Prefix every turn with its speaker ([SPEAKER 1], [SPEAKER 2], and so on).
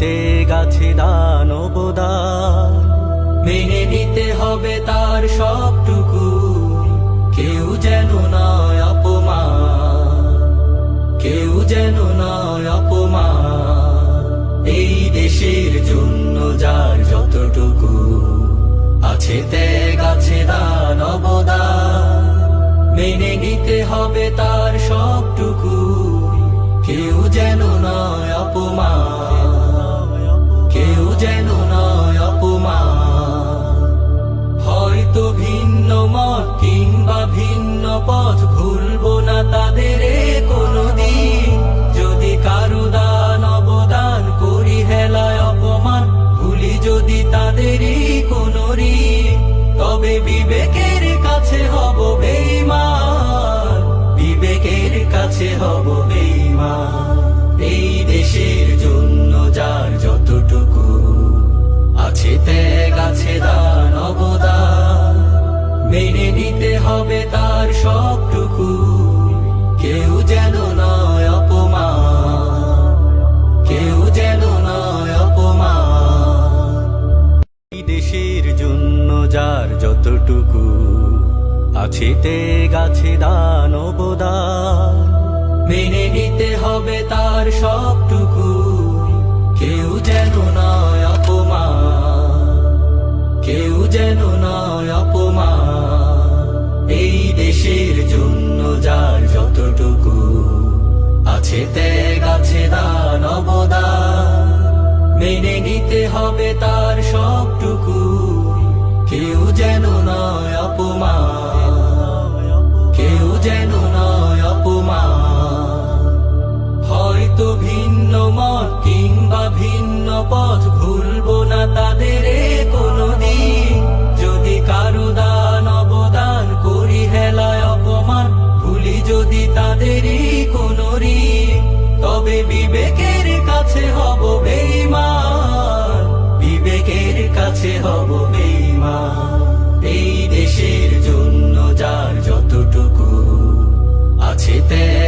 [SPEAKER 1] ত্যাগ আছে দান অবদান, মেনে নিতে হবে তার সবটুকু, কেউ যেন নয় অপমান, কেউ যেন নয় অপমান। এই দেশের জন্য যার যতটুকু আছে ত্যাগ আছে দান অবদান, মেনে নিতে হবে তার সবটুকু, কেউ যেন নয় অপমান, কেউ যেন নয় অপমান। হয়তো ভিন্ন মত কিংবা ভিন্ন পথ, ভুলবো না তাদের কোনদিন। যদি কারো দান অবদান করি হেলায় অপমান, ভুলি যদি তাদেরই কোনো ঋণ, তবে বিবেকের কাছে হব বেঈমান, বিবেকের কাছে হব বেঈমান। এই দেশের জন্য যার যতটুকু আছে ত্যাগ আছে দান অবদান, মেনে নিতে হবে তার সবটুকু, কেউ যেন নয় অপমান, কেউ যেন নয় অপমান। এই দেশের জন্য যার যতটুকু আছে ত্যাগ আছে দান অবদান, মেনে নিতে হবে তার সবটুকু, কেউ যেন নয় অপমান, কেউ যেন নয় অপমান। এই দেশের জন্য যার যতটুকু আছে ত্যাগ আছে দান অবদান, মেনে নিতে হবে তার সবটুকু, কেউ যেন নয় অপমান, কেউ যেন নয় অপমান। হয়তো ভিন্ন মত কিংবা ভিন্ন পথ, ভুলবো না তাদের কোনদিন। যদি কারো দান অবদান করি হেলায় অপমান, ভুলি যদি তাদেরই কোনো ঋণ, তবে বিবেকের কাছে হব বেঈমান, বিবেকের কাছে হব বেঈমান। এই দেশের জন্য যার যতটুকু আছে ত্যাগ